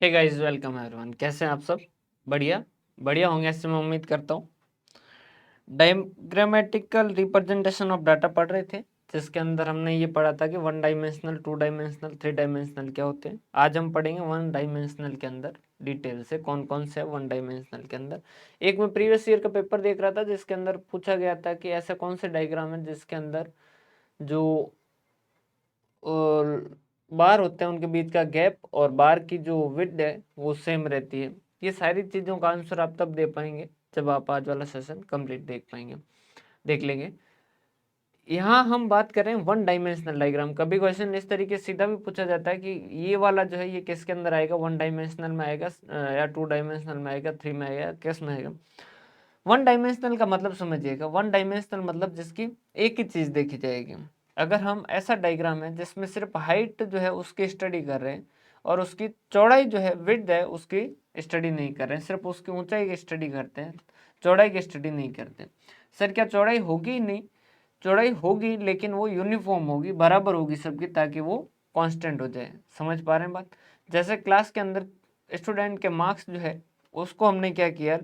Hey guys, welcome everyone. कैसे हैं आप सब? बढ़िया बढ़िया होंगे, ऐसे मैं उम्मीद करता हूँ। डायग्रामेटिकल रिप्रेजेंटेशन ऑफ डाटा पढ़ रहे थे, जिसके अंदर हमने ये पढ़ा था कि one dimensional, two dimensional, three dimensional क्या होते हैं। आज हम पढ़ेंगे वन डायमेंशनल के अंदर डिटेल से कौन कौन से वन डायमेंशनल के अंदर। एक मैं प्रीवियस ईयर का पेपर देख रहा था जिसके अंदर पूछा गया था कि ऐसे कौन से डायग्राम है जिसके अंदर जो बार होते हैं उनके बीच का गैप और बार की जो विड्थ है वो सेम रहती है। ये सारी चीज़ों का आंसर आप तब दे पाएंगे जब आप आज वाला सेशन कंप्लीट देख लेंगे। यहाँ हम बात कर रहे हैं वन डायमेंशनल डायग्राम। कभी क्वेश्चन इस तरीके से सीधा भी पूछा जाता है कि ये वाला जो है ये किसके अंदर आएगा, वन डायमेंशनल में आएगा या टू डायमेंशनल में आएगा, थ्री में आएगा, किस में आएगा। वन डायमेंशनल का मतलब समझिएगा, वन डायमेंशनल मतलब जिसकी एक ही चीज़ देखी जाएगी। अगर हम ऐसा डायग्राम है जिसमें सिर्फ हाइट जो है उसकी स्टडी कर रहे हैं और उसकी चौड़ाई जो है विड्थ है उसकी स्टडी नहीं कर रहे हैं, सिर्फ उसकी ऊंचाई की स्टडी करते हैं, चौड़ाई की स्टडी नहीं करते। सर क्या चौड़ाई होगी ही नहीं? चौड़ाई होगी लेकिन वो यूनिफॉर्म होगी, बराबर होगी सबकी, ताकि वो कांस्टेंट हो जाए। समझ पा रहे हैं बात? जैसे क्लास के अंदर स्टूडेंट के मार्क्स जो है उसको हमने क्या किया,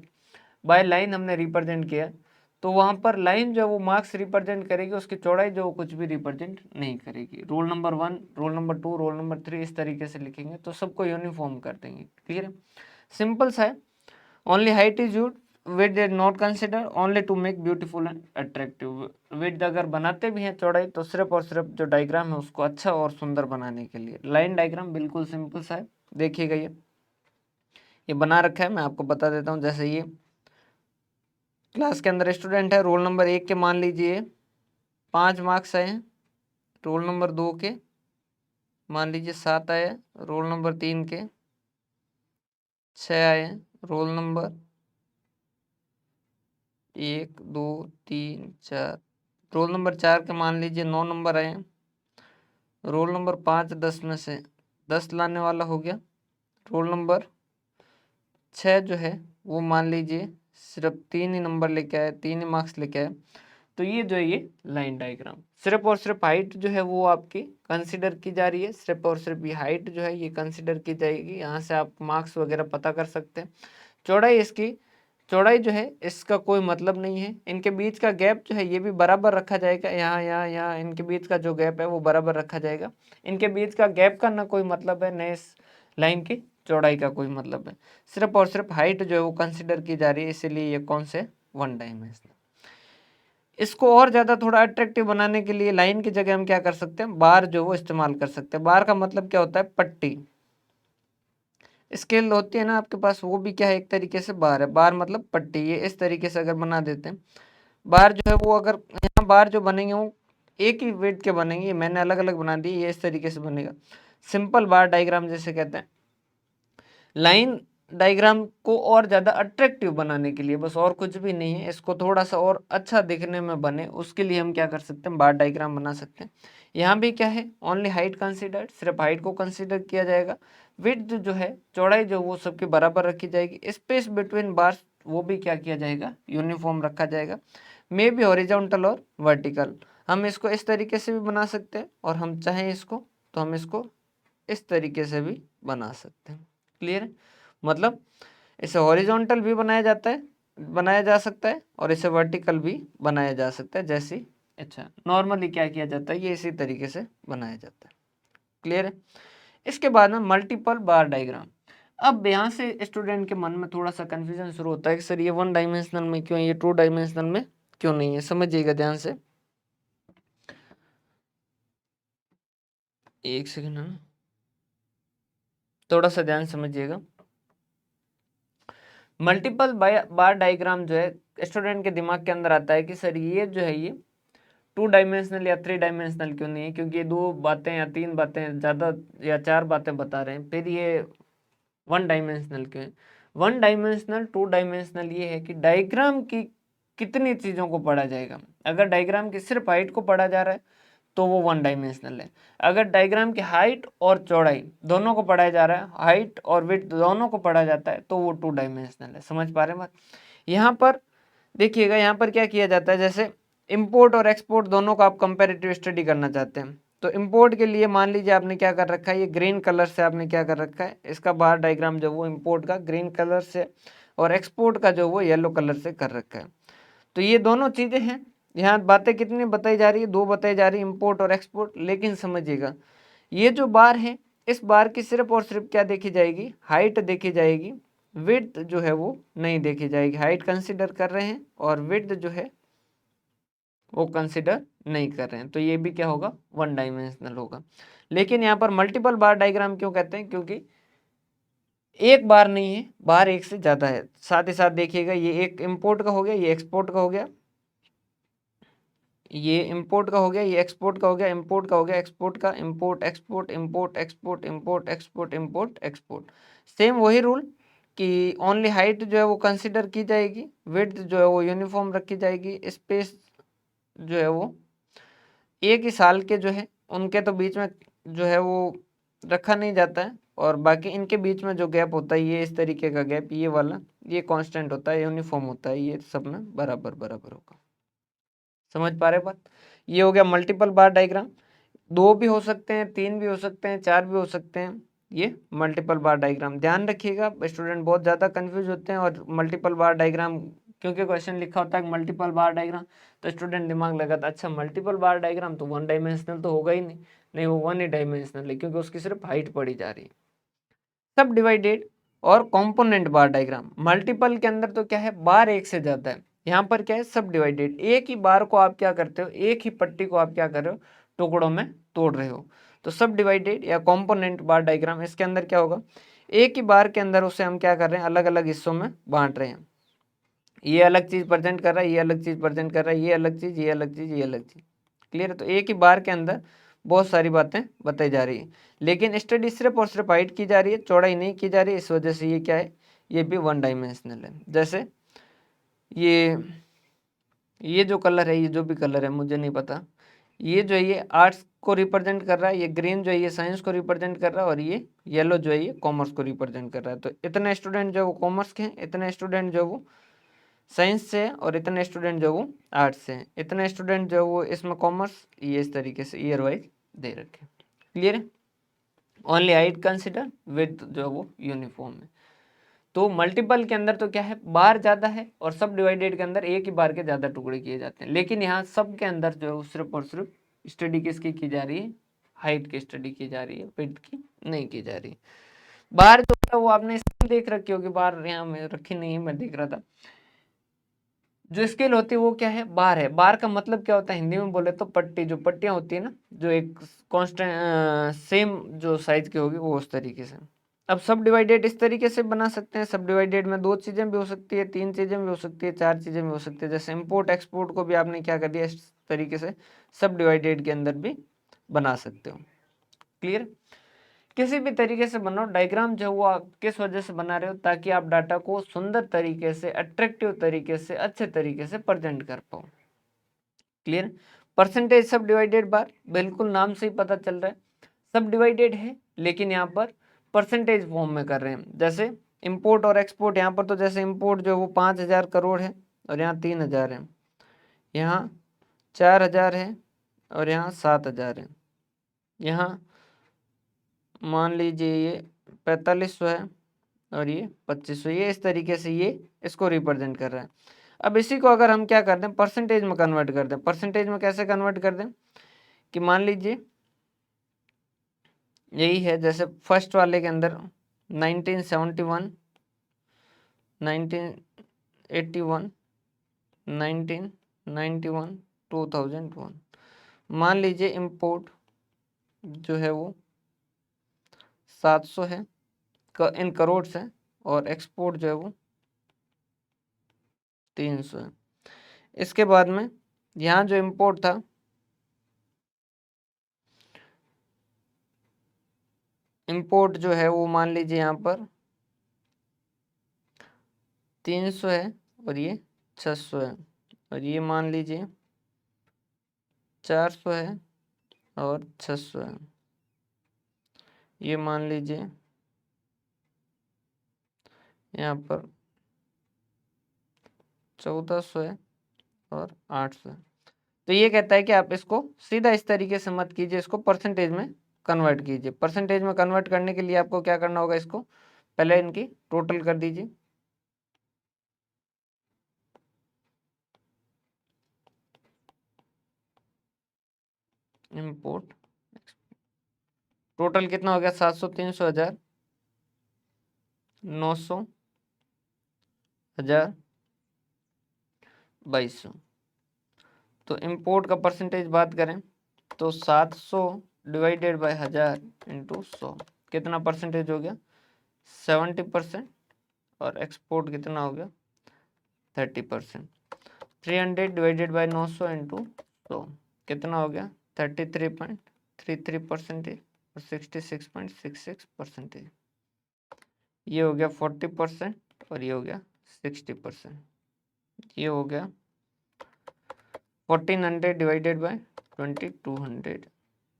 बाय लाइन हमने रिप्रेजेंट किया, तो वहाँ पर लाइन जो वो मार्क्स रिप्रेजेंट करेगी, उसकी चौड़ाई जो कुछ भी रिप्रेजेंट नहीं करेगी। Roll number 1, roll number 2, roll number 3 इस तरीके से लिखेंगे तो सबको यूनिफॉर्म कर देंगे। क्लियर है? सिंपल सा है। Only height is use, width is not consider, only to make beautiful and attractive. Width अगर बनाते भी हैं चौड़ाई तो सिर्फ और सिर्फ जो डायग्राम है उसको अच्छा और सुंदर बनाने के लिए। लाइन डायग्राम बिल्कुल सिंपल सा है, देखिएगा ये बना रखा है, मैं आपको बता देता हूँ। जैसे ये क्लास के अंदर स्टूडेंट है, रोल नंबर 1 के मान लीजिए 5 मार्क्स आए हैं, रोल नंबर 2 के मान लीजिए 7 आए हैं, रोल नंबर 3 के 6 आए हैं, रोल नंबर 1 2 3 4, रोल नंबर 4 के मान लीजिए 9 नंबर आए हैं, रोल नंबर 5 10 में से 10 लाने वाला हो गया, रोल नंबर 6 जो है वो मान लीजिए सिर्फ 3 ही नंबर लेके आए, 3 ही मार्क्स लेके आए। तो ये जो है ये लाइन डायग्राम, सिर्फ और सिर्फ हाइट जो है वो आपकी कंसीडर की जा रही है, सिर्फ और सिर्फ ये हाइट जो है ये कंसीडर की जाएगी। यहाँ से आप मार्क्स वगैरह पता कर सकते हैं। चौड़ाई इसकी, चौड़ाई जो है इसका कोई मतलब नहीं है। इनके बीच का गैप जो है ये भी बराबर रखा जाएगा, यहाँ यहाँ यहाँ इनके बीच का जो गैप है वो बराबर रखा जाएगा। इनके बीच का गैप का ना कोई मतलब है, न इस लाइन की चौड़ाई का कोई मतलब है। सिर्फ और सिर्फ हाइट जो है वो कंसिडर की जा रही है, इसीलिए ये कौन से वन डायमेंशनल। इसको और ज़्यादा थोड़ा अट्रैक्टिव बनाने के लिए लाइन की जगह हम क्या कर सकते हैं, बार जो वो इस्तेमाल कर सकते हैं। बार का मतलब क्या होता है, पट्टी। स्केल होती है ना आपके पास, वो भी क्या है, एक तरीके से बार है। बार मतलब पट्टी। ये इस तरीके से अगर बना देते हैं बार जो है वो, अगर यहाँ बार जो बनेंगे वो एक ही वेट के बनेंगे, मैंने अलग अलग बना दिए, ये इस तरीके से बनेगा। सिंपल बार डायग्राम जिसे कहते हैं। लाइन डायग्राम को और ज़्यादा अट्रैक्टिव बनाने के लिए, बस और कुछ भी नहीं है, इसको थोड़ा सा और अच्छा दिखने में बने उसके लिए हम क्या कर सकते हैं, बार डायग्राम बना सकते हैं। यहाँ भी क्या है, ओनली हाइट कंसीडर्ड, सिर्फ हाइट को कंसीडर किया जाएगा। विड्थ जो है, चौड़ाई जो वो सबके बराबर रखी जाएगी। स्पेस बिटवीन बार्स वो भी क्या किया जाएगा, यूनिफॉर्म रखा जाएगा। मे बी हॉरिजॉन्टल और वर्टिकल, हम इसको इस तरीके से भी बना सकते हैं और हम चाहें इसको तो हम इसको इस तरीके से भी बना सकते हैं। क्लियर है? मतलब इसे हॉरिजॉन्टल भी बनाया जा सकता है और इसे वर्टिकल भी बनाया जा सकता है। जैसे अच्छा नॉर्मली क्या किया जाता है, ये इसी तरीके से बनाया जाता है। क्लियर है? इसके बाद में मल्टीपल बार डायग्राम। अब यहाँ से स्टूडेंट के मन में थोड़ा सा कंफ्यूजन शुरू होता है कि सर ये वन डायमेंशनल में क्यों है, ये टू डायमेंशनल में क्यों नहीं है। समझिएगा ध्यान से, एक सेकेंड है, थोड़ा सा ध्यान समझिएगा। मल्टीपल बार डायग्राम जो है स्टूडेंट के दिमाग के अंदर आता है कि सर ये जो है ये टू डायमेंशनल या थ्री डायमेंशनल क्यों नहीं है, क्योंकि ये दो बातें या तीन बातें ज़्यादा या चार बातें बता रहे हैं, फिर ये वन डायमेंशनल क्यों है। वन डायमेंशनल टू डायमेंशनल ये है कि डायग्राम की कितनी चीज़ों को पढ़ा जाएगा। अगर डायग्राम की सिर्फ हाइट को पढ़ा जा रहा है तो वो वन डायमेंशनल है। अगर डायग्राम की हाइट और चौड़ाई दोनों को पढ़ाया जा रहा है, हाइट और विड्थ दोनों को पढ़ा जाता है, तो वो टू डायमेंशनल है। समझ पा रहे हैं बात? यहाँ पर देखिएगा, यहाँ पर क्या किया जाता है, जैसे इंपोर्ट और एक्सपोर्ट दोनों का आप कंपैरेटिव स्टडी करना चाहते हैं तो इंपोर्ट के लिए मान लीजिए आपने क्या कर रखा है, ये ग्रीन कलर से आपने क्या कर रखा है, इसका बार डायग्राम जो वो इंपोर्ट का ग्रीन कलर से और एक्सपोर्ट का जो वो येलो कलर से कर रखा है। तो ये दोनों चीज़ें हैं। यहाँ बातें कितनी बताई जा रही है, दो बताई जा रही है, इंपोर्ट और एक्सपोर्ट। लेकिन समझिएगा ये जो बार है, इस बार की सिर्फ और सिर्फ क्या देखी जाएगी, हाइट देखी जाएगी, विड्थ जो है वो नहीं देखी जाएगी। हाइट कंसिडर कर रहे हैं और विड्थ जो है वो कंसिडर नहीं कर रहे हैं, तो ये भी क्या होगा, वन डायमेंशनल होगा। लेकिन यहाँ पर मल्टीपल बार डायग्राम क्यों कहते हैं, क्योंकि एक बार नहीं है, बार एक से ज़्यादा है। साथ ही साथ देखिएगा ये एक इंपोर्ट का हो गया, ये एक्सपोर्ट का हो गया, ये इंपोर्ट का हो गया, ये एक्सपोर्ट का हो गया, इंपोर्ट का हो गया, एक्सपोर्ट का, import export, import export, import export, import export. Same वही रूल कि ओनली हाइट जो है वो कंसिडर की जाएगी, विड्थ जो है वो यूनिफॉर्म रखी जाएगी, स्पेस जो है वो एक ही साल के जो है उनके तो बीच में जो है वो रखा नहीं जाता है, और बाकी इनके बीच में जो गैप होता है ये इस तरीके का गैप, ये वाला ये कांस्टेंट होता है, यूनिफॉर्म होता है, ये सब में बराबर बराबर होगा। समझ पा रहे बात। ये हो गया मल्टीपल बार डायग्राम। दो भी हो सकते हैं, तीन भी हो सकते हैं, चार भी हो सकते हैं, ये मल्टीपल बार डायग्राम। ध्यान रखिएगा, स्टूडेंट बहुत ज़्यादा कंफ्यूज होते हैं, और मल्टीपल बार डायग्राम क्योंकि क्वेश्चन लिखा होता है मल्टीपल बार डायग्राम, तो स्टूडेंट दिमाग लगाता अच्छा मल्टीपल बार डायग्राम तो वन डायमेंशनल तो होगा ही नहीं। नहीं, वो वन ही डायमेंशनल है, क्योंकि उसकी सिर्फ हाइट पढ़ी जा रही है। सब डिवाइडेड और कॉम्पोनेंट बार डायग्राम। मल्टीपल के अंदर तो क्या है, बार एक से ज़्यादा है, यहाँ पर क्या है, सब डिवाइडेड। एक ही बार को आप क्या करते हो, एक ही पट्टी को आप क्या कर रहे हो, टुकड़ों में तोड़ रहे हो। तो सब डिवाइडेड या कॉम्पोनेंट बार डायग्राम, इसके अंदर क्या होगा, एक ही बार के अंदर उसे हम क्या कर रहे हैं, अलग अलग हिस्सों में बांट रहे हैं। ये अलग चीज़ प्रेजेंट कर रहा है, ये अलग चीज़ प्रेजेंट कर रहा है, ये अलग चीज़, ये अलग चीज़, ये अलग चीज़। क्लियर है। तो एक ही बार के अंदर बहुत सारी बातें बताई जा रही है, लेकिन स्टडी सिर्फ और सिर्फ हाइट की जा रही है, चौड़ाई नहीं की जा रही है। इस वजह से ये क्या है, ये भी वन डायमेंशनल है। जैसे ये जो कलर है, ये जो भी कलर है मुझे नहीं पता, ये जो है ये आर्ट्स को रिप्रेजेंट कर रहा है, ये ग्रीन जो है ये साइंस को रिप्रेजेंट कर रहा है, और ये येलो जो है ये कॉमर्स को रिप्रेजेंट कर रहा है। तो इतने स्टूडेंट जो है वो कॉमर्स के हैं, इतने स्टूडेंट जो है वो साइंस से, और इतने स्टूडेंट जो वो आर्ट्स से हैं, इतने स्टूडेंट जो वो इसमें कॉमर्स, ये इस तरीके से ईयर वाइज दे रखे। क्लियर है। ओनली हाइट कंसिडर, विड्थ जो है वो यूनिफॉर्म है। तो मल्टीपल के अंदर तो क्या है, बार ज़्यादा है, और सब डिवाइडेड के अंदर एक ही बार के ज़्यादा टुकड़े किए जाते हैं। लेकिन यहाँ सब के अंदर जो है वो सिर्फ और सिर्फ स्टडी किसकी की जा रही है, हाइट की स्टडी की जा रही है, विड्थ की नहीं की जा रही है। बार जो है वो आपने देख रखी होगी, बार यहाँ में रखी नहीं है, मैं देख रहा था। जो स्केल होती है वो क्या है, बार है। बार का मतलब क्या होता है, हिंदी में बोले तो पट्टी, जो पट्टियां होती है ना, जो एक कांस्टेंट सेम जो साइज की होगी वो उस तरीके से। अब सब डिवाइडेड इस तरीके से बना सकते हैं। सब डिवाइडेड में दो चीजें भी हो सकती है, तीन चीजें भी हो सकती है, चार चीजें भी हो सकती है। जैसे इंपोर्ट एक्सपोर्ट को भी आपने क्या कर दिया, इस तरीके से सब डिवाइडेड के अंदर भी बना सकते हो। क्लियर। किसी भी तरीके से बनाओ डायग्राम जो वो आप किस वजह से बना रहे हो, ताकि आप डाटा को सुंदर तरीके से, अट्रैक्टिव तरीके से, अच्छे तरीके से प्रेजेंट कर पाओ। क्लियर। परसेंटेज सब डिवाइडेड बार, बिल्कुल नाम से ही पता चल रहा है सब डिवाइडेड है, लेकिन यहाँ पर परसेंटेज फॉर्म में कर रहे हैं। जैसे इंपोर्ट और एक्सपोर्ट, यहाँ पर तो जैसे इंपोर्ट जो वो 5,000 करोड़ है, और यहाँ 3,000 है, यहाँ 4,000 है, और यहाँ 7,000 है, यहाँ मान लीजिए ये 4500 है, और ये 2500, ये इस तरीके से ये इसको रिप्रेजेंट कर रहा है। अब इसी को अगर हम क्या कर दें, परसेंटेज में कन्वर्ट कर दें। परसेंटेज में कैसे कन्वर्ट कर दें, कि मान लीजिए यही है, जैसे फर्स्ट वाले के अंदर 1971, 1981, 1991, 2001, मान लीजिए इंपोर्ट जो है वो 700 है इन करोड़ से, और एक्सपोर्ट जो है वो 300 है। इसके बाद में यहाँ जो इंपोर्ट था, इंपोर्ट जो है वो मान लीजिए यहाँ पर 300 है, और ये 600 है, और ये मान लीजिए 400 है, और 600 है, ये मान लीजिए यहाँ पर 1400 है, और 800 है। तो ये कहता है कि आप इसको सीधा इस तरीके से मत कीजिए, इसको परसेंटेज में कन्वर्ट कीजिए। परसेंटेज में कन्वर्ट करने के लिए आपको क्या करना होगा, इसको पहले इनकी टोटल कर दीजिए। इंपोर्ट टोटल कितना हो गया, 700, 300, 1000, 900, 1000, 2200। तो इंपोर्ट का परसेंटेज बात करें तो 700 डिवाइडेड बाय 1000 इंटू 100 कितना परसेंटेज हो गया, 70%। और एक्सपोर्ट कितना हो गया, 30%। 300 डिवाइडेड बाय 900 इंटू 100 कितना हो गया, 33.33% और 66.66%। ये हो गया 40% और ये हो गया 60%। ये हो गया 1400 डिवाइडेड बाय 2200,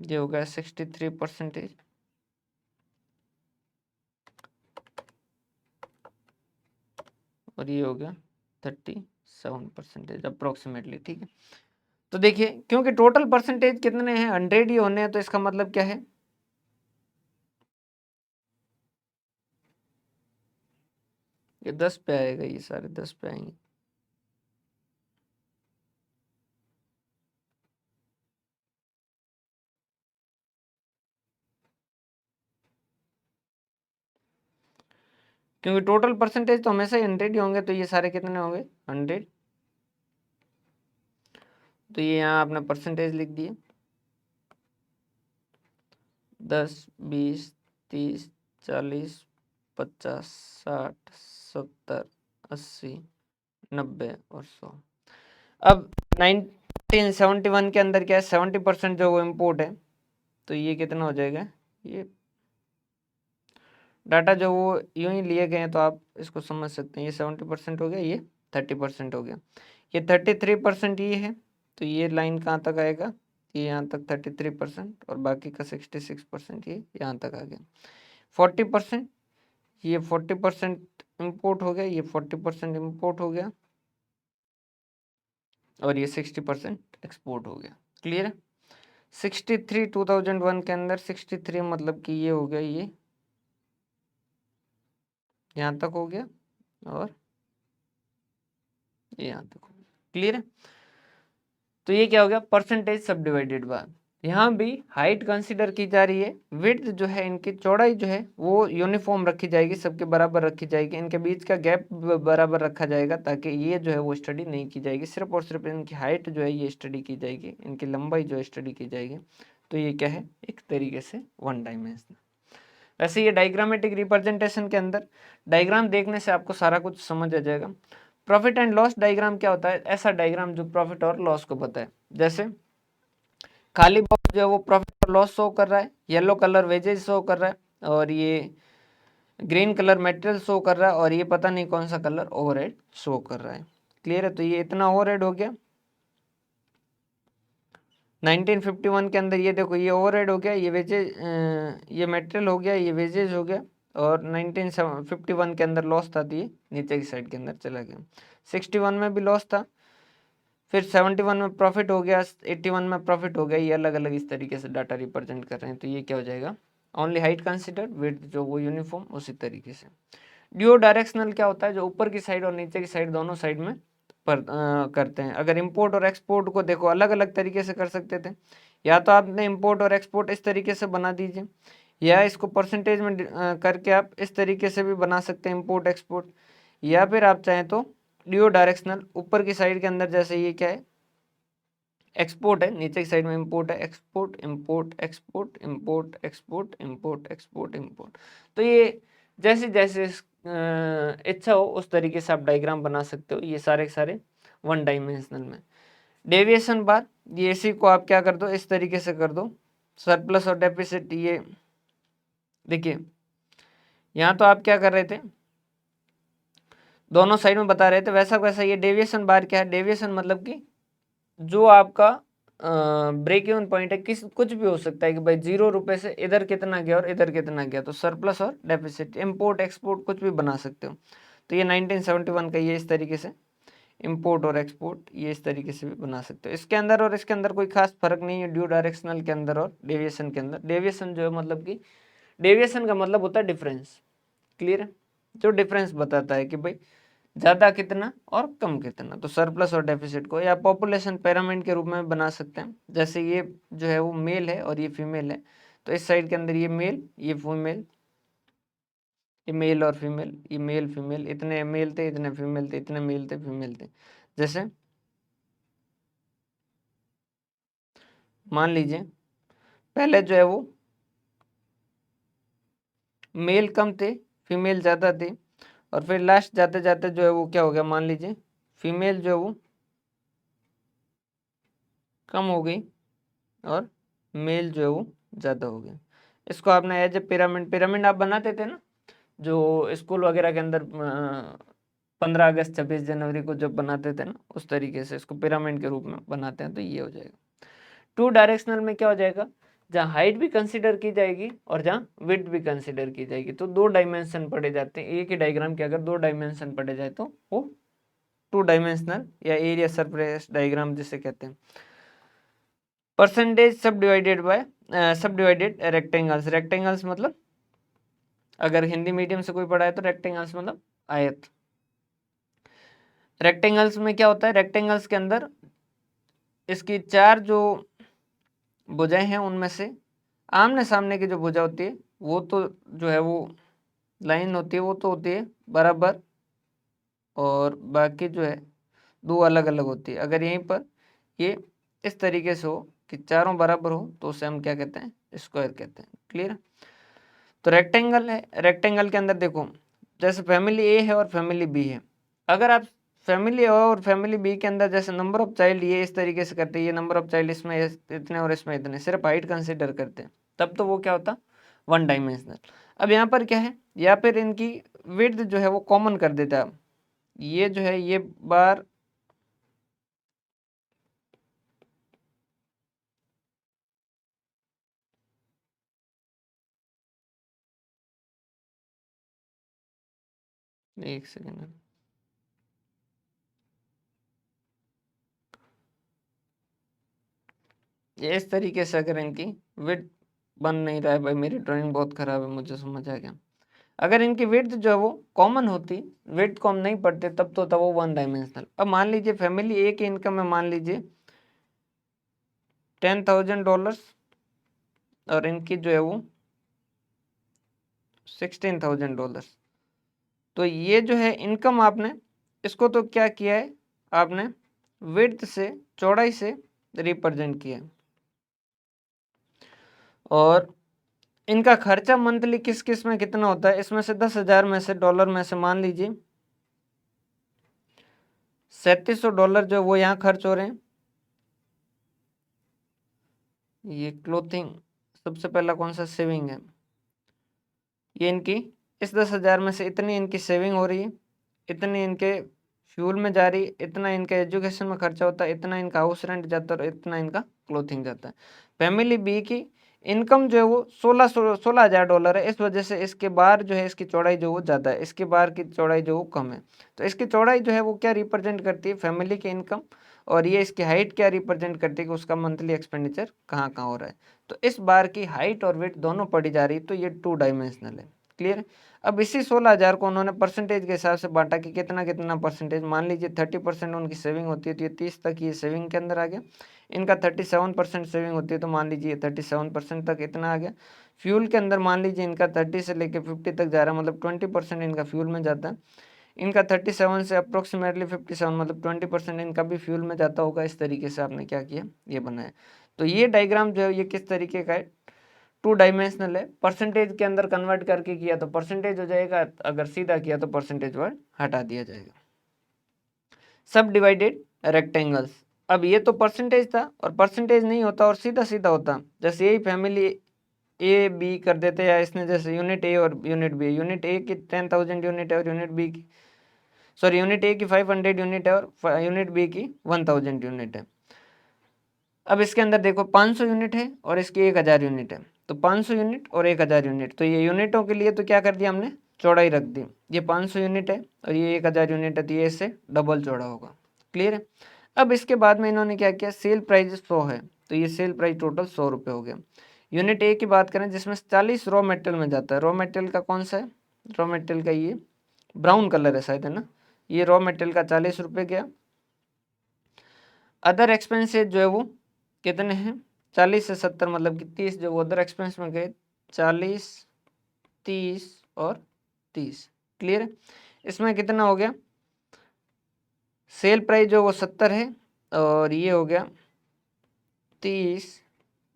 ये हो गया 63%। और ये हो गया 37% अप्रोक्सीमेटली, ठीक है। तो देखिए क्योंकि टोटल परसेंटेज कितने हैं, 100 ही होने हैं, तो इसका मतलब क्या है, ये 10 पे आएगा, ये सारे 10 पे आएंगे। क्योंकि टोटल परसेंटेज तो हमेशा ही 100 ही होंगे, तो ये सारे कितने होंगे, 100। तो ये यहाँ आपने परसेंटेज लिख दिए, 10, 20, 30, 40, 50, 60, 70, 80, 90 और 100। अब 1971 के अंदर क्या है, 70% जो वो इम्पोर्ट है, तो ये कितना हो जाएगा, ये डाटा जो वो यूं ही लिए गए हैं, तो आप इसको समझ सकते हैं। ये 70% हो गया, ये 30% हो गया, ये 33% ये है, तो ये लाइन कहाँ तक आएगा, ये यहाँ तक 33% और बाकी का 66% ये यहाँ तक आ गया। 40%, ये 40% इम्पोर्ट हो गया, ये 40% इम्पोर्ट हो गया और ये 60% एक्सपोर्ट हो गया। क्लियर है। 63 2001 के अंदर 63 मतलब कि ये हो गया, ये यहाँ तक हो गया और ये यहाँ तक हो गया। क्लियर है। तो ये क्या हो गया, परसेंटेज सब डिवाइडेड बाय। यहाँ भी हाइट कंसीडर की जा रही है, विड्थ जो है इनकी चौड़ाई जो है वो यूनिफॉर्म रखी जाएगी, सबके बराबर रखी जाएगी, इनके बीच का गैप बराबर रखा जाएगा, ताकि ये जो है वो स्टडी नहीं की जाएगी, सिर्फ और सिर्फ इनकी हाइट जो है ये स्टडी की जाएगी, इनकी लंबाई जो है स्टडी की जाएगी। तो ये क्या है, एक तरीके से वन डायमेंशनल। वैसे ये डायग्रामेटिक रिप्रेजेंटेशन के अंदर डायग्राम देखने से आपको सारा कुछ समझ आ जाएगा। प्रॉफिट एंड लॉस डायग्राम क्या होता है, ऐसा डायग्राम जो प्रॉफिट और लॉस को बताए। जैसे खाली बॉक्स जो है वो प्रॉफिट और लॉस शो कर रहा है, येलो कलर वेजेस शो कर रहा है, और ये ग्रीन कलर मटेरियल शो कर रहा है, और ये पता नहीं कौन सा कलर ओवरहेड शो कर रहा है। क्लियर है। तो ये इतना ओवरहेड हो गया 1951 के अंदर, ये देखो ये ओवरहेड हो गया, ये वेजेज, ये मटेरियल हो गया, ये वेजेज हो गया, और 1951 के अंदर लॉस था, तो ये नीचे की साइड के अंदर चला गया। 61 में भी लॉस था, फिर 71 में प्रॉफिट हो गया, 81 में प्रॉफिट हो गया। ये अलग अलग इस तरीके से डाटा रिप्रेजेंट कर रहे हैं। तो ये क्या हो जाएगा, ओनली हाइट कंसिडर, विड्थ जो वो यूनिफॉर्म उसी तरीके से। ड्यू डायरेक्शनल क्या होता है, जो ऊपर की साइड और नीचे की साइड दोनों साइड में करते हैं। अगर इंपोर्ट और एक्सपोर्ट को देखो अलग अलग तरीके से कर सकते थे, या तो आपने इंपोर्ट और एक्सपोर्ट इस तरीके से बना दीजिए, या इसको परसेंटेज में करके आप इस तरीके से भी बना सकते हैं इंपोर्ट एक्सपोर्ट, या फिर आप चाहें तो ड्यू डायरेक्शनल, ऊपर की साइड के अंदर जैसे ये क्या है, एक्सपोर्ट है, नीचे की साइड में इंपोर्ट है, export import export import export import export import. तो ये जैसे जैसे इच्छा हो उस तरीके से आप डायग्राम बना सकते हो, ये सारे के सारे वन डायमेंशनल में। डेविएशन बार, ये इसी को आप क्या कर दो, इस तरीके से कर दो, सरप्लस और डेफिसिट। ये देखिए यहाँ तो आप क्या कर रहे थे, दोनों साइड में बता रहे थे, वैसा वैसा ये डेविएशन बार क्या है, डेविएशन मतलब कि जो आपका ब्रेक इवन पॉइंट है, कुछ भी हो सकता है कि भाई 0 रुपए से इधर कितना गया और इधर कितना गया, तो सरप्लस और डेफिसिट, इंपोर्ट एक्सपोर्ट कुछ भी बना सकते हो। तो ये 1971 का ये इस तरीके से इंपोर्ट और एक्सपोर्ट, ये इस तरीके से भी बना सकते हो। इसके अंदर और इसके अंदर कोई खास फर्क नहीं है ड्यू डायरेक्शनल के अंदर और डेविएशन के अंदर। डेविएशन जो है मतलब कि डेविएशन का मतलब होता है डिफरेंस, क्लियर है, जो डिफरेंस बताता है कि भाई ज़्यादा कितना और कम कितना। तो सरप्लस और डेफिसिट को या पॉपुलेशन पिरामिड के रूप में बना सकते हैं। जैसे ये जो है वो मेल है और ये फीमेल है, तो इस साइड के अंदर ये मेल, ये फीमेल, ये मेल और फीमेल, ये मेल फीमेल, इतने मेल थे, इतने फीमेल थे, इतने मेल थे, फीमेल थे। जैसे मान लीजिए पहले जो है वो मेल कम थे, फीमेल ज़्यादा थे, और फिर लास्ट जाते जाते जो है वो क्या हो गया, मान लीजिए फीमेल जो है वो कम हो गई और मेल जो है वो ज़्यादा हो गया। इसको आपने एज ए पिरामिड, पिरामिड आप बनाते थे ना जो स्कूल वगैरह के अंदर 15 अगस्त 26 जनवरी को जब बनाते थे ना, उस तरीके से इसको पिरामिड के रूप में बनाते हैं। तो ये हो जाएगा। टू डायरेक्शनल में क्या हो जाएगा, जहाँ हाइट भी कंसीडर की जाएगी और जहाँ विड्थ भी कंसीडर की जाएगी। तो 2 डायमेंशन पढ़े जाते हैं एक ही डायग्राम के, अगर 2 डायमेंशन पढ़े जाए तो वो 2 डायमेंशनल या एरिया सरफेस डायग्राम जिसे कहते हैं। परसेंटेज सब डिवाइडेड रेक्टेंगल्स, रेक्टेंगल्स मतलब अगर हिंदी मीडियम से कोई पढ़ा है तो रेक्टेंगल्स मतलब आयत। रेक्टेंगल्स में क्या होता है, रेक्टेंगल्स के अंदर इसकी 4 जो भुजाएं हैं उनमें से आमने सामने की जो भुजा होती है वो तो जो है वो लाइन होती है, वो तो होती है बराबर, और बाकी जो है 2 अलग अलग होती है। अगर यहीं पर ये इस तरीके से हो कि चारों बराबर हो तो उसे हम क्या कहते हैं, स्क्वायर कहते हैं। क्लियर। तो रेक्टेंगल है, रेक्टेंगल के अंदर देखो जैसे फैमिली ए है और फैमिली बी है। अगर आप फैमिली ए और फैमिली बी के अंदर जैसे नंबर ऑफ चाइल्ड ये इस तरीके से करते हैं, ये नंबर ऑफ चाइल्ड इसमें इतने और इसमें इतने, सिर्फ हाइट कंसिडर करते हैं, तब तो वो क्या होता 1 डायमेंशनल। अब यहाँ पर क्या है, या फिर इनकी विड्थ जो है वो कॉमन कर देता है। ये जो है ये बार एक सेकेंड, ये इस तरीके से अगर इनकी विड्थ बन नहीं रहा है, भाई मेरी ड्राइंग बहुत खराब है, मुझे समझ आ गया। अगर इनकी विड्थ जो है वो कॉमन होती, विड्थ को हम नहीं पढ़ते, तब तो होता वो 1 डायमेंशनल। अब मान लीजिए फैमिली ए की इनकम है मान लीजिए $10,000 और इनकी जो है वो $16,000। तो ये जो है इनकम आपने इसको तो क्या किया है, आपने विड्थ से, चौड़ाई से रिप्रेजेंट किया है। और इनका खर्चा मंथली किस किस में कितना होता है, इसमें से 10,000 में से डॉलर में से मान लीजिए $3700 जो वो यहाँ खर्च हो रहे हैं। ये क्लोथिंग सबसे पहला कौन सा सेविंग है, ये इनकी इस 10,000 में से इतनी इनकी सेविंग हो रही है, इतनी इनके फ्यूल में जा रही है, इतना इनका एजुकेशन में खर्चा होता है, इतना इनका हाउस रेंट जाता है और इतना इनका क्लोथिंग जाता है। फैमिली बी की इनकम जो है वो $16,000 है, इस वजह से इसके बार जो है इसकी चौड़ाई जो वो ज़्यादा है, इसके बार की चौड़ाई जो वो कम है। तो इसकी चौड़ाई जो है वो क्या रिप्रेजेंट करती है, फैमिली की इनकम, और ये इसकी हाइट क्या रिप्रेजेंट करती है कि उसका मंथली एक्सपेंडिचर कहाँ कहाँ हो रहा है। तो इस बार की हाइट और वेट दोनों पढ़ी जा रही है, तो ये 2 डायमेंशनल है। क्लियर। अब इसी 16,000 को उन्होंने परसेंटेज के हिसाब से बांटा कि कितना कितना परसेंटेज, मान लीजिए 30% उनकी सेविंग होती है तो ये 30 तक ये सेविंग के अंदर आ गया। इनका 37% सेविंग होती है तो मान लीजिए 37% तक इतना आ गया। फ्यूल के अंदर मान लीजिए इनका 30 से लेकर 50 तक जा रहा है, मतलब 20% इनका फ्यूल में जाता है। इनका 37 से अप्रोक्सीमेटली 57 मतलब 20% इनका भी फ्यूल में जाता होगा। इस तरीके से आपने क्या किया, ये बनाया। तो ये डायग्राम जो है ये किस तरीके का है, 2 डायमेंशनल है। परसेंटेज के अंदर कन्वर्ट करके किया तो परसेंटेज हो जाएगा, अगर सीधा किया तो परसेंटेज वर्ड हटा दिया जाएगा। सब डिवाइडेड रेक्टेंगल्स, अब ये तो परसेंटेज था और परसेंटेज नहीं होता और सीधा सीधा होता, जैसे यही फैमिली ए बी कर देते, या इसने जैसे यूनिट ए और यूनिट बी, यूनिट ए की 10,000 यूनिट है और यूनिट बी की यूनिट ए की 500 यूनिट है और यूनिट बी की 1,000 यूनिट है। अब इसके अंदर देखो 500 यूनिट है और इसकी 1,000 यूनिट है, तो 500 यूनिट और 1,000 यूनिट, तो ये यूनिटों के लिए तो क्या कर दिया हमने, चौड़ाई रख दी। ये 500 यूनिट है और ये 1,000 यूनिट है, तो ये इससे डबल चौड़ा होगा। क्लियर है। अब इसके बाद में इन्होंने क्या किया, सेल प्राइस 100 है तो ये सेल प्राइस टोटल 100 रुपये हो गया। यूनिट ए की बात करें जिसमें 40 रॉ मटेरियल में जाता है, रॉ मटेरियल का कौन सा है, रॉ मटेरियल का ये ब्राउन कलर है शायद, है ना, ये रॉ मटेरियल का 40 रुपये गया। अदर एक्सपेंसेस जो है वो कितने हैं, 40 से 70 मतलब कि 30 जो अदर एक्सपेंस में गए, 40, 30 और 30। क्लियर है। इसमें कितना हो गया, सेल प्राइस जो वो 70 है और ये हो गया 30,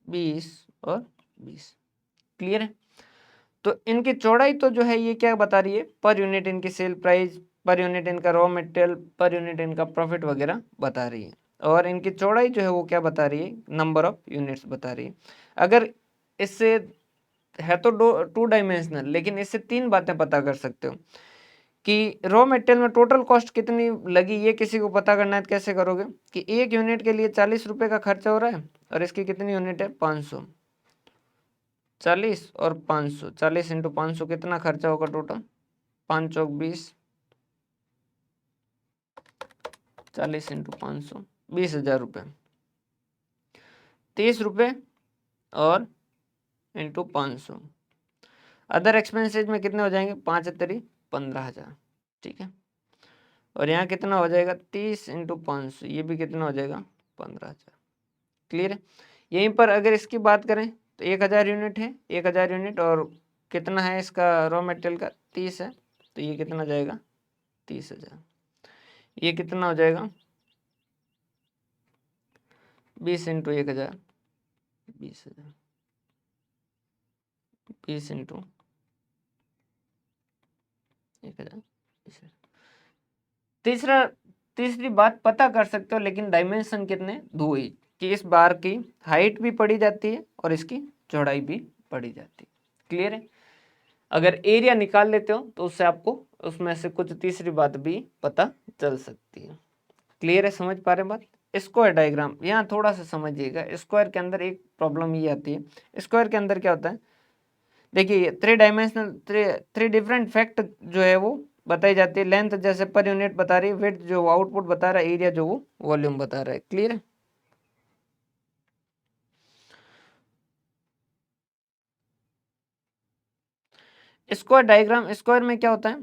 20 और 20। क्लियर है। तो इनकी चौड़ाई तो जो है ये क्या बता रही है, पर यूनिट इनकी सेल प्राइस, पर यूनिट इनका रॉ मटेरियल, पर यूनिट इनका प्रॉफिट वगैरह बता रही है। और इनकी चौड़ाई जो है वो क्या बता रही है, नंबर ऑफ यूनिट्स बता रही है। अगर इससे है तो 2 डायमेंशनल, लेकिन इससे 3 बातें पता कर सकते हो कि रॉ मटेरियल में टोटल कॉस्ट कितनी लगी, ये किसी को पता करना है तो कैसे करोगे कि एक यूनिट के लिए 40 रुपये का खर्चा हो रहा है और इसकी कितनी यूनिट है, 500, 40 और 500, 40 इंटू 500 कितना खर्चा होगा टोटल, 5 चौक 20, 40 इंटू 500 20,000 रुपये, 30 रुपये और इंटू 500। अदर एक्सपेंसेज में कितने हो जाएंगे, 5 तेरी 15,000। ठीक है। और यहाँ कितना हो जाएगा, 30 इंटू 500, ये भी कितना हो जाएगा, 15,000। क्लियर है। यहीं पर अगर इसकी बात करें तो 1,000 यूनिट है, 1,000 यूनिट और कितना है इसका रॉ मटेरियल का 30 है तो ये कितना जाएगा, 30,000। ये कितना हो जाएगा, 20 इंटू 1,000, 20,000, 20 इंटू 1,000। तीसरी बात पता कर सकते हो, लेकिन डायमेंशन कितने, 2 ही, कि इस बार की हाइट भी पढ़ी जाती है और इसकी चौड़ाई भी पढ़ी जाती है। क्लियर है। अगर एरिया निकाल लेते हो तो उससे आपको उसमें से कुछ तीसरी बात भी पता चल सकती है। क्लियर है, समझ पा रहे हैं बात। स्क्वायर डायग्राम यहाँ थोड़ा सा समझिएगा, स्क्वायर के अंदर एक प्रॉब्लम ये आती है, स्क्वायर के अंदर क्या होता है, देखिए 3 डायमेंशनल 3 डिफरेंट फैक्ट जो है वो बताई जाती है। लेंथ जैसे पर यूनिट बता रही है, विड्थ जो आउटपुट बता रहा है, एरिया जो वो वॉल्यूम बता रहा है। क्लियर है। स्क्वायर डायग्राम, स्क्वायर में क्या होता है,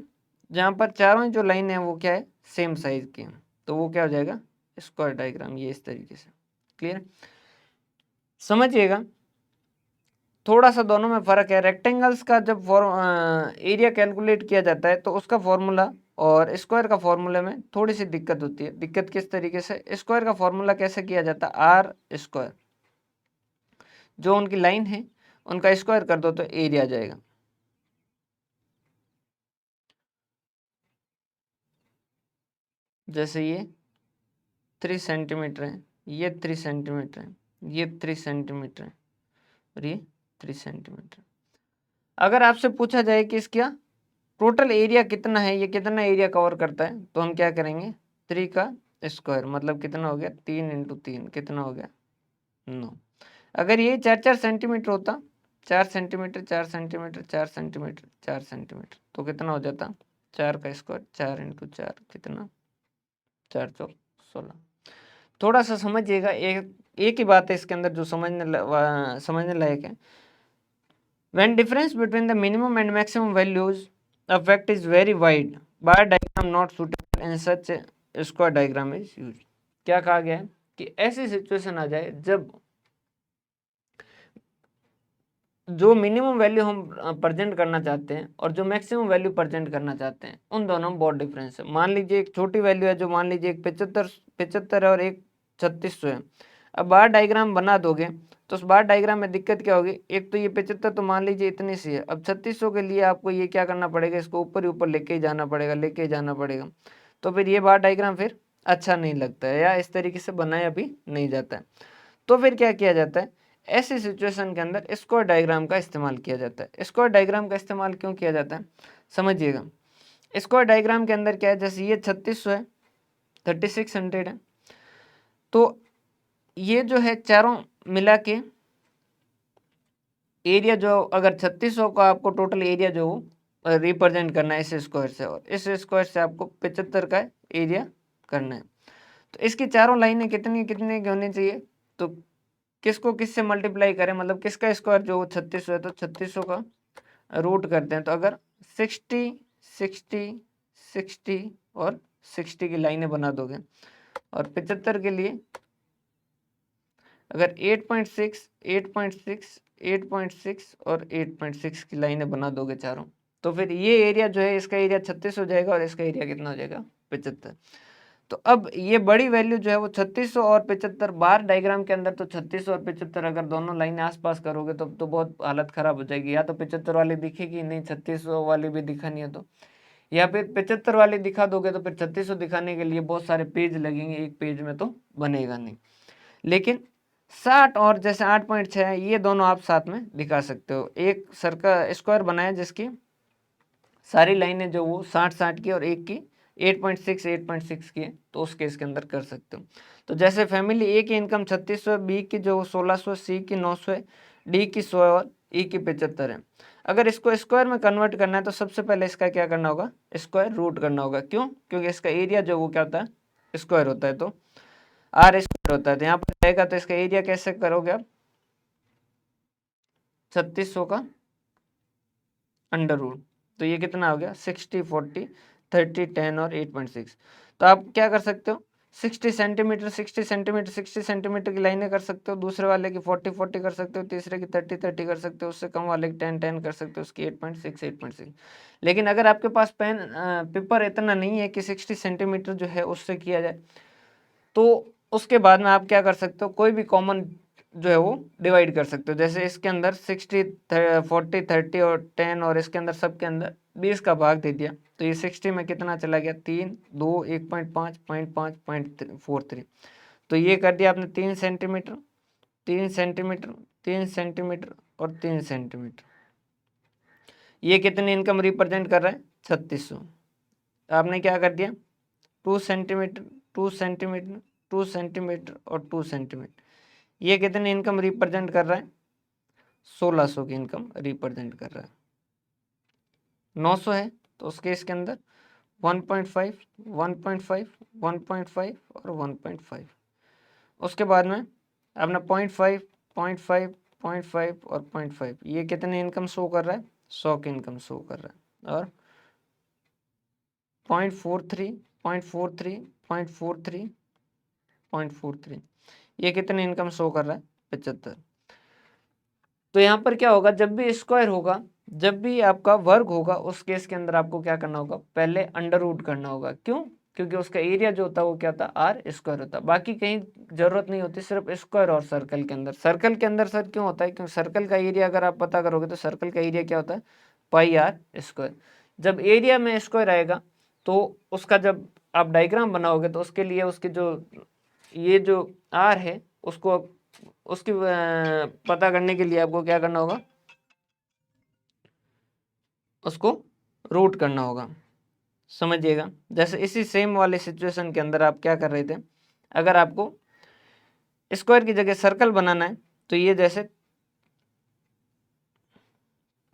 जहां पर चारों जो लाइन है वो क्या है, सेम साइज की है, तो वो क्या हो जाएगा, स्क्वायर डायग्राम, ये इस तरीके से। क्लियर, समझिएगा। थोड़ा सा दोनों में फर्क है। रेक्टेंगल्स का जब एरिया कैलकुलेट किया जाता है तो उसका फॉर्मूला और स्क्वायर का फॉर्मूले में थोड़ी सी दिक्कत होती है। दिक्कत किस तरीके से, स्क्वायर का फॉर्मूला कैसे किया जाता है, आर स्क्वायर, जो उनकी लाइन है उनका स्क्वायर कर दो तो एरिया आ जाएगा। जैसे ये 3 सेंटीमीटर है, ये 3 सेंटीमीटर है, ये 3 सेंटीमीटर है और ये 3 सेंटीमीटर। अगर आपसे पूछा जाए कि इसका टोटल एरिया कितना है, ये कितना एरिया कवर करता है, तो हम क्या करेंगे, 3 का स्क्वायर मतलब कितना हो गया, 3 इंटू 3 कितना हो गया, 9। अगर ये 4-4 सेंटीमीटर होता, 4 सेंटीमीटर 4 सेंटीमीटर 4 सेंटीमीटर 4 सेंटीमीटर, तो कितना हो जाता, 4 का स्क्वायर 4 इंटू 4 कितना, 4 चौक 16। थोड़ा सा समझिएगा, एक ही बात है इसके अंदर जो समझने लायक है। When difference between the minimum and maximum values of fact is very wide, bar diagram not suitable in such a square diagram is used। क्या कहा गया है कि ऐसी सिचुएशन आ जाए जब जो मिनिमम वैल्यू हम प्रेजेंट करना चाहते हैं और जो मैक्सिमम वैल्यू प्रेजेंट करना चाहते हैं उन दोनों में बहुत डिफरेंस है। मान लीजिए एक छोटी वैल्यू है, जो मान लीजिए एक 75 है और एक 3600 है। अब बार डायग्राम बना दोगे तो उस बार डायग्राम में दिक्कत क्या होगी, एक तो ये 75 तो मान लीजिए इतनी सी है, अब 3600 के लिए आपको ये क्या करना पड़ेगा, इसको ऊपर ही ऊपर लेके ही जाना पड़ेगा, लेके ही जाना पड़ेगा। तो फिर ये बार डायग्राम फिर अच्छा नहीं लगता है या इस तरीके से बनाया भी नहीं जाता है। तो फिर क्या किया जाता है, ऐसी सिचुएशन के अंदर स्क्वायर डायग्राम का इस्तेमाल किया जाता है। स्क्वायर डायग्राम का इस्तेमाल क्यों किया जाता है, समझिएगा। स्क्वायर डायग्राम के अंदर क्या है, जैसे ये 3600 है, 3600 है, तो ये जो है चारों मिला के एरिया जो, अगर 3600 का आपको टोटल एरिया जो रिप्रेजेंट करना है इस स्क्वायर से, और इस स्क्वायर से आपको 75 का एरिया करना है, तो इसकी चारों लाइनें कितनी कितनी की होनी चाहिए, तो किसको किससे मल्टीप्लाई करें, मतलब किसका स्क्वायर जो 3600 है, तो 3600 का रूट करते हैं। तो अगर 60 60 60 और 60 की लाइनें बना दोगे, और 75 के लिए अगर 8.6 8.6 8.6 और 8.6 की लाइनें बना दोगे चारों, तो फिर ये एरिया जो है, इसका एरिया 36 हो जाएगा और इसका एरिया कितना हो जाएगा, 75। तो अब ये बड़ी वैल्यू जो है वो 3600 और 75 बार डायग्राम के अंदर, तो 3600 और 75 अगर दोनों लाइनें आसपास करोगे तो बहुत हालत खराब हो जाएगी। या तो 75 वाली दिखेगी नहीं, 3600 वाली भी दिखानी है, तो या फिर 75 वाली दिखा दोगे तो फिर 3600 दिखाने के लिए बहुत सारे पेज लगेंगे, एक पेज में तो बनेगा नहीं। लेकिन 60 और जैसे 8.6 है, ये दोनों आप साथ में दिखा सकते हो। एक सर्कल स्क्वायर बनाया जिसकी सारी लाइनें जो वो 60 की और एक की 8.6 की है, तो उस केस के अंदर कर सकते हो। तो जैसे फैमिली ए की इनकम 3600, बी की जो 1600, सी की 900 है, डी की 100 और ई की 75 है। अगर इसको स्क्वायर में कन्वर्ट करना है तो सबसे पहले इसका क्या करना होगा, स्क्वायर रूट करना होगा। क्यों? क्योंकि इसका एरिया जो वो क्या होता है, स्क्वायर होता है, तो आर स्क्वायर होता है। तो यहाँ पर रहेगा, तो इसका एरिया कैसे करोगे आप, 3600 का अंडर रूट, तो ये कितना हो गया, 60 40 30 10 और 8.6। तो आप क्या कर सकते हो, 60 सेंटीमीटर 60 सेंटीमीटर 60 सेंटीमीटर की लाइनें कर सकते हो, दूसरे वाले की 40 40 कर सकते हो, तीसरे की 30 30 कर सकते हो, उससे कम वाले की 10 10 कर सकते हो, उसकी 8.6 8.6। लेकिन अगर आपके पास पेन पेपर इतना नहीं है कि 60 सेंटीमीटर जो है उससे किया जाए, तो उसके बाद में आप क्या कर सकते हो, कोई भी कॉमन जो है वो डिवाइड कर सकते हो। जैसे इसके अंदर 60 40 30 और 10 और इसके अंदर सबके अंदर 20 का भाग दे दिया, तो ये 60 में कितना चला गया, 3 2 1.5 0.5 0.43। तो ये कर दिया आपने 3 सेंटीमीटर 3 सेंटीमीटर 3 सेंटीमीटर और 3 सेंटीमीटर। ये कितनी इनकम रिप्रेजेंट कर रहा है, 3600। आपने क्या कर दिया, 2 सेंटीमीटर 2 सेंटीमीटर 2 सेंटीमीटर और 2 सेंटीमीटर। ये कितनी इनकम रिप्रेजेंट कर रहा है, 1600 की इनकम रिप्रेजेंट कर रहा है। 900 है तो उस केस के अंदर 1.5 1.5 1.5 और 1.5। उसके बाद में अपना 0.5 0.5 0.5 और 0.5, ये कितनी इनकम शो कर रहा है, 100 की इनकम शो कर रहा है। और 0.43 0.43 0.43 0.43, ये कितनी इनकम शो कर रहा है, 75। तो यहाँ पर क्या होगा, जब भी स्क्वायर होगा, जब भी आपका वर्ग होगा, उस केस के अंदर आपको क्या करना होगा, पहले अंडर रूट करना होगा। क्यों? क्योंकि उसका एरिया जो होता है वो क्या होता है, आर स्क्वायर होता है। बाकी कहीं जरूरत नहीं होती, सिर्फ स्क्वायर और सर्कल के अंदर। सर्कल के अंदर सर क्यों होता है, क्योंकि सर्कल का एरिया अगर आप पता करोगे तो सर्कल का एरिया क्या होता है, पाई आर स्क्वायर। जब एरिया में स्क्वायर आएगा तो उसका जब आप डायग्राम बनाओगे तो उसके लिए उसकी जो ये जो आर है उसको उसकी पता करने के लिए आपको क्या करना होगा, उसको रूट करना होगा। समझिएगा, जैसे इसी सेम वाले सिचुएशन के अंदर आप क्या कर रहे थे, अगर आपको स्क्वायर की जगह सर्कल बनाना है, तो ये जैसे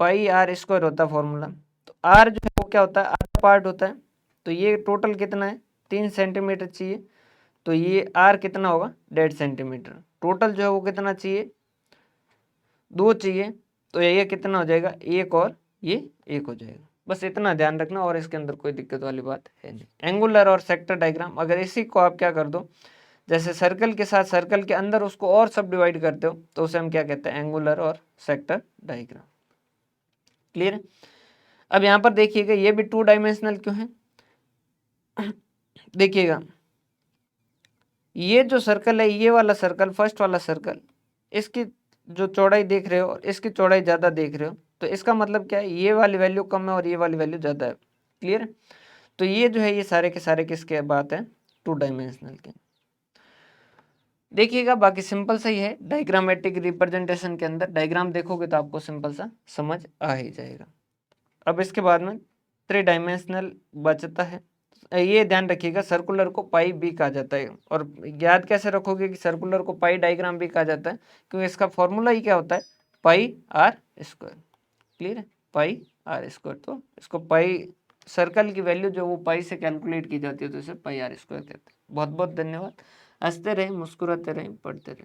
पाई आर स्क्वायर होता है फॉर्मूला, तो आर जो है वो क्या होता है, आर पार्ट होता है। तो ये टोटल कितना है, 3 सेंटीमीटर चाहिए, तो ये आर कितना होगा, 1.5 सेंटीमीटर। टोटल जो है वो कितना चाहिए, 2 चाहिए, तो ये कितना हो जाएगा, 1 और ये 1 हो जाएगा। बस इतना ध्यान रखना, और इसके अंदर कोई दिक्कत वाली बात है नहीं। एंगुलर और सेक्टर डायग्राम, अगर इसी को आप क्या कर दो, जैसे सर्कल के साथ सर्कल के अंदर उसको और सब डिवाइड करते हो, तो उसे हम क्या कहते हैं, एंगुलर और सेक्टर डायग्राम। क्लियर है? अब यहाँ पर देखिएगा, ये भी 2 डायमेंशनल क्यों है, देखिएगा ये जो सर्कल है, ये वाला सर्कल, फर्स्ट वाला सर्कल, इसकी जो चौड़ाई देख रहे हो और इसकी चौड़ाई ज़्यादा देख रहे हो, तो इसका मतलब क्या है, ये वाली वैल्यू कम है और ये वाली वैल्यू ज़्यादा है। क्लियर? तो ये जो है, ये सारे के सारे किसके बात है, 2 डायमेंशनल के। देखिएगा, बाकी सिंपल सा ही है, डायग्रामेटिक रिप्रेजेंटेशन के अंदर डायग्राम देखोगे तो आपको सिंपल सा समझ आ ही जाएगा। अब इसके बाद में 3 डायमेंशनल बचता है। ये ध्यान रखिएगा, सर्कुलर को पाई भी कहा जाता है। और याद कैसे रखोगे कि सर्कुलर को पाई डायग्राम भी कहा जाता है, क्योंकि इसका फॉर्मूला ही क्या होता है, पाई आर स्क्वायर। क्लियर है, पाई आर स्क्वायर। तो इसको पाई सर्कल की वैल्यू जो वो पाई से कैलकुलेट की जाती है तो इसे पाई आर स्क्वायर कहते हैं। बहुत बहुत धन्यवाद। हंसते रहें, मुस्कुराते रहें, पढ़ते रहें।